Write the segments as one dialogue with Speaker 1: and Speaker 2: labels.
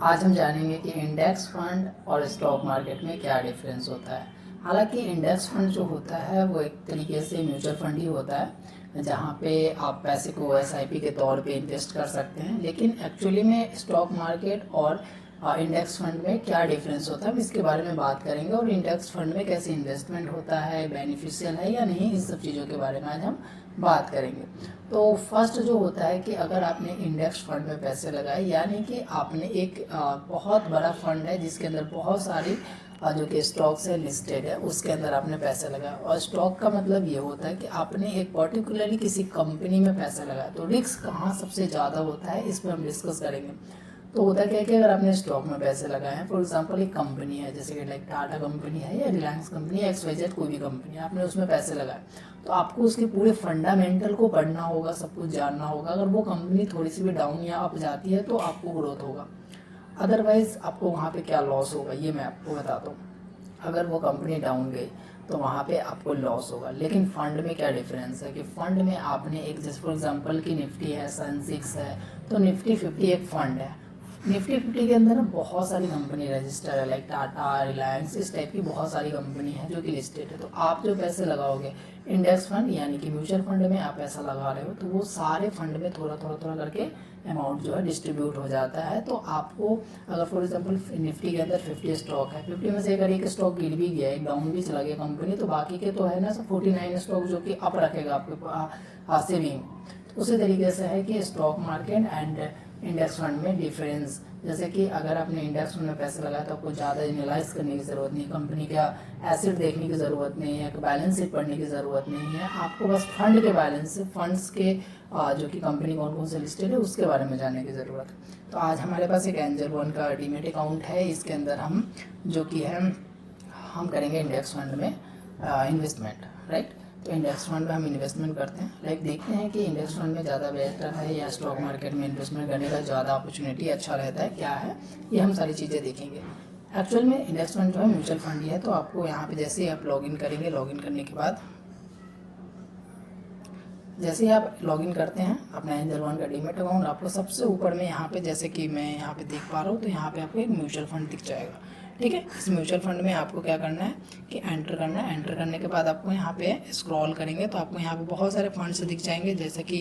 Speaker 1: आज हम जानेंगे कि इंडेक्स फंड और स्टॉक मार्केट में क्या डिफरेंस होता है। हालांकि इंडेक्स फंड जो होता है वो एक तरीके से म्यूचुअल फंड ही होता है, जहाँ पे आप पैसे को एसआईपी के तौर पे इन्वेस्ट कर सकते हैं। लेकिन एक्चुअली में स्टॉक मार्केट और इंडेक्स फंड में क्या डिफरेंस होता है, हम इसके बारे में बात करेंगे। और इंडेक्स फंड में कैसे इन्वेस्टमेंट होता है, बेनिफिशियल है या नहीं, इस सब चीज़ों के बारे में आज हम बात करेंगे। तो फर्स्ट जो होता है कि अगर आपने इंडेक्स फंड में पैसे लगाए, यानी कि आपने एक बहुत बड़ा फंड है जिसके अंदर बहुत सारी जो कि स्टॉक्स है लिस्टेड है, उसके अंदर आपने पैसे लगाया। और स्टॉक का मतलब ये होता है कि आपने एक पर्टिकुलरली किसी कंपनी में पैसा लगाया। तो रिस्क कहाँ सबसे ज़्यादा होता है, इस पर हम डिस्कस करेंगे। तो होता क्या है कि अगर आपने स्टॉक में पैसे लगाए हैं, फॉर एग्जांपल एक कंपनी है जैसे कि लाइक टाटा कंपनी है या रिलायंस कंपनी या XYZ कोई भी कंपनी है, आपने उसमें पैसे लगाए, तो आपको उसके पूरे फंडामेंटल को पढ़ना होगा, सब कुछ जानना होगा। अगर वो कंपनी थोड़ी सी भी डाउन या अप जाती है तो आपको ग्रोथ होगा, अदरवाइज आपको वहाँ पे क्या लॉस होगा ये मैं आपको बताता हूँ। अगर वो कंपनी डाउन गई तो वहाँ पे आपको लॉस होगा। लेकिन फंड में क्या डिफरेंस है कि फंड में आपने एक, जैसे फॉर एग्जांपल की निफ्टी है, सेंसेक्स है, तो निफ्टी 50 एक फंड है। निफ्टी 50 के अंदर ना बहुत सारी कंपनी रजिस्टर है, लाइक टाटा, रिलायंस, इस टाइप की बहुत सारी कंपनी है जो कि लिस्टेड है। तो आप जो पैसे लगाओगे इंडेक्स फंड यानी कि म्यूचुअल फंड में आप पैसा लगा रहे हो, तो वो सारे फंड में थोड़ा थोड़ा थोड़ा करके अमाउंट जो है डिस्ट्रीब्यूट हो जाता है। तो आपको अगर फॉर एग्जांपल निफ्टी के अंदर 50 स्टॉक है, 50 में से अगर एक स्टॉक गिर भी गया, एक डाउन भी चला गया कंपनी, तो बाकी के तो है ना सब 49 स्टॉक जो कि अप रखेगा आपके सेविंग। तो उसी तरीके से है कि stock market and index fund में डिफरेंस। जैसे कि अगर आपने इंडेक्स फंड में पैसे लगाया तो आपको ज़्यादा एनालाइज करने की ज़रूरत नहीं, कंपनी का एसेट देखने की ज़रूरत नहीं है, बैलेंस शीट पढ़ने की ज़रूरत नहीं है। आपको बस फंड के बैलेंस, फंड्स के जो कि कंपनी कौन कौन से लिस्टेड है उसके बारे में जानने की ज़रूरत है। तो आज हमारे पास एक एंजल वन का डीमेट अकाउंट है, इसके अंदर हम जो कि है हम करेंगे इंडेक्स फंड में इन्वेस्टमेंट, राइट। तो इंडेक्स फंड में हम इन्वेस्टमेंट करते हैं, लाइक देखते हैं कि इंडेक्स फंड में ज़्यादा बेहतर है या स्टॉक मार्केट में इन्वेस्टमेंट करने का ज़्यादा अपॉर्चुनिटी अच्छा रहता है, क्या है ये हम सारी चीज़ें देखेंगे। एक्चुअल में इंडेक्स फंड जो है म्यूचुअल फंड ही है। तो आपको यहाँ पे जैसे ही आप लॉगिन करेंगे, लॉगिन करने के बाद जैसे ही आप लॉगिन करते हैं अपना एंजल वन का डीमेट अकाउंट, आपको सबसे ऊपर में यहाँ पे, जैसे कि मैं यहाँ पे देख पा रहा हूँ, तो यहाँ पे आपको एक म्यूचुअल फंड दिख जाएगा। ठीक है, इस म्यूचुअल फंड में आपको क्या करना है कि एंटर करना है। एंटर करने के बाद आपको यहाँ पे स्क्रॉल करेंगे तो आपको यहाँ पे बहुत सारे फंड्स दिख जाएंगे, जैसे कि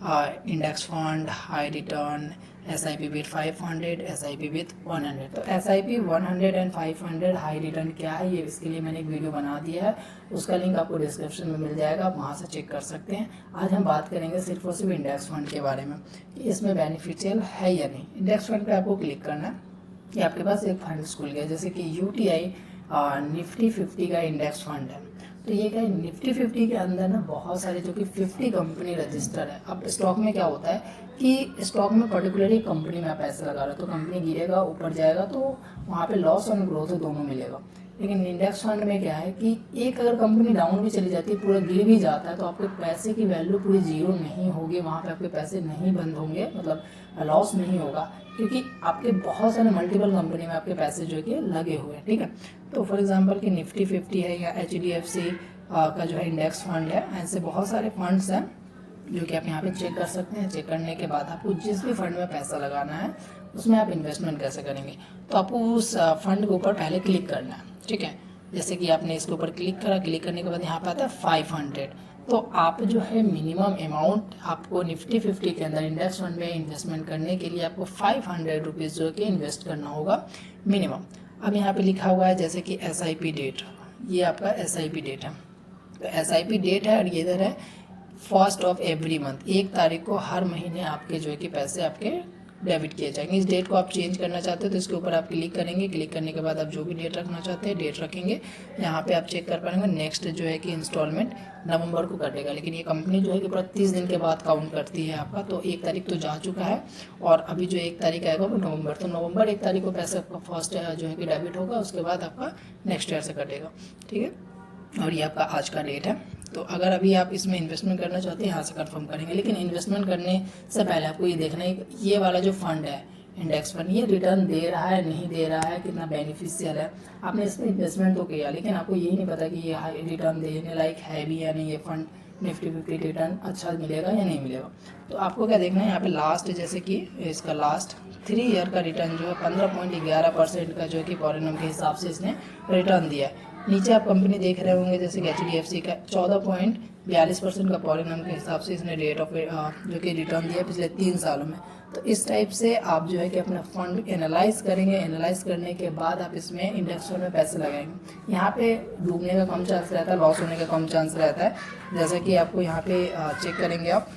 Speaker 1: index fund, high return, SIP with 500, SIP with 100। तो SIP 100 एंड 500 हाई रिटर्न क्या है, ये इसके लिए मैंने एक वीडियो बना दिया है, उसका लिंक आपको डिस्क्रिप्शन में मिल जाएगा, आप वहाँ से चेक कर सकते हैं। आज हम बात करेंगे सिर्फ और सिर्फ इंडेक्स फंड के बारे में कि इसमें बेनिफिशियल है या नहीं। इंडेक्स फंड पे आपको क्लिक करना है कि आपके पास एक फंड खुल गया, जैसे कि UTI निफ्टी 50 का इंडेक्स फंड है। तो ये क्या है, निफ्टी 50 के अंदर ना बहुत सारे जो कि 50 कंपनी रजिस्टर है। अब स्टॉक में क्या होता है कि स्टॉक में पर्टिकुलरली कंपनी में आप पैसा लगा रहे हो, तो कंपनी गिरेगा ऊपर जाएगा तो वहाँ पे लॉस और ग्रोथ दोनों मिलेगा। लेकिन इंडेक्स फंड में क्या है कि एक अगर कंपनी डाउन भी चली जाती है, पूरा गिर भी जाता है, तो आपके पैसे की वैल्यू पूरी जीरो नहीं होगी, वहाँ पे आपके पैसे नहीं बंद होंगे, मतलब लॉस नहीं होगा, क्योंकि आपके बहुत सारे मल्टीपल कंपनी में आपके पैसे जो कि लगे हुए हैं। ठीक है, तो फॉर एग्जांपल कि निफ्टी 50 है या HDFC का जो है इंडेक्स फंड है, ऐसे बहुत सारे फंड्स हैं जो कि आप यहाँ पे चेक कर सकते हैं। चेक करने के बाद आपको जिस भी फंड में पैसा लगाना है उसमें आप इन्वेस्टमेंट कैसे करेंगे, तो आपको उस फंड के ऊपर पहले क्लिक करना है। ठीक है, जैसे कि आपने इसके ऊपर क्लिक करा, क्लिक करने के बाद यहाँ पे आता है 500। तो आप जो है मिनिमम अमाउंट आपको निफ्टी 50 के अंदर इंडेक्स फंड में इन्वेस्टमेंट करने के लिए आपको 500 रुपीज़ जो कि इन्वेस्ट करना होगा मिनिमम। अब यहाँ पे लिखा हुआ है जैसे कि SIP डेट, ये आपका SIP डेट है। तो SIP डेट है और ये इधर है 1st ऑफ एवरी मंथ, 1 तारीख को हर महीने आपके जो है कि पैसे आपके डेबिट किए जाएंगे। इस डेट को आप चेंज करना चाहते हो तो इसके ऊपर आप क्लिक करेंगे, क्लिक करने के बाद आप जो भी डेट रखना चाहते हैं डेट रखेंगे। यहाँ पे आप चेक कर पाएंगे नेक्स्ट जो है कि इंस्टॉलमेंट नवंबर को कटेगा, लेकिन ये कंपनी जो है कि पूरा 30 दिन के बाद काउंट करती है आपका। तो 1 तारीख तो जा चुका है और अभी जो 1 तारीख आएगा वो नवंबर, तो नवंबर 1 तारीख को पैसे आपका फर्स्ट जो है कि डेबिट होगा, उसके बाद आपका नेक्स्ट ईयर से कटेगा। ठीक है, और ये आपका आज का डेट है। तो अगर अभी आप इसमें इन्वेस्टमेंट करना चाहते हैं यहाँ से कंफर्म करेंगे, लेकिन इन्वेस्टमेंट करने से पहले आपको ये देखना है ये वाला जो फंड है इंडेक्स फंड, ये रिटर्न दे रहा है नहीं दे रहा है, कितना बेनिफिशियल है। आपने इसमें इन्वेस्टमेंट तो किया लेकिन आपको यही नहीं पता कि ये रिटर्न देने लायक है भी या नहीं ये फंड, निफ्टी 50 रिटर्न अच्छा मिलेगा या नहीं मिलेगा। तो आपको क्या देखना है यहाँ पे लास्ट, जैसे कि इसका लास्ट 3 ईयर का रिटर्न जो है 15.11% का जो कि पॉरिनम के हिसाब से इसने रिटर्न दिया है। नीचे आप कंपनी देख रहे होंगे जैसे कि HDFC का 14.42% का पॉरिनम के हिसाब से इसने रेट ऑफ जो कि रिटर्न दिया पिछले 3 सालों में। तो इस टाइप से आप जो है कि अपना फंड एनालाइज करेंगे, एनालाइज करने के बाद आप इसमें इंडेक्स फंड में पैसे लगाएंगे। यहाँ पे डूबने का कम चांस रहता है, लॉस होने का कम चांस रहता है। जैसे कि आपको यहाँ पे चेक करेंगे आप,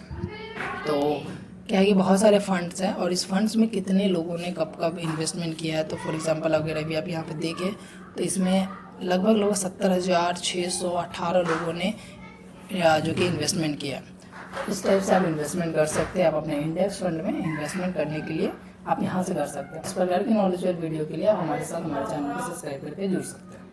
Speaker 1: तो क्या है कि बहुत सारे फंड्स हैं और इस फंड्स में कितने लोगों ने कब कब इन्वेस्टमेंट किया है। तो फॉर एग्जांपल अगर अभी आप यहाँ पे देखें तो इसमें लगभग 70,618 लोगों ने जो कि इन्वेस्टमेंट किया। इस टाइप से आप इन्वेस्टमेंट कर सकते हैं। आप अपने इंडेक्स फंड में इन्वेस्टमेंट करने के लिए आप यहाँ से कर सकते हैं। इस प्रकार की नॉलेजेबल वीडियो के लिए आप हमारे साथ हमारे चैनल को सब्सक्राइब करके जुड़ सकते हैं।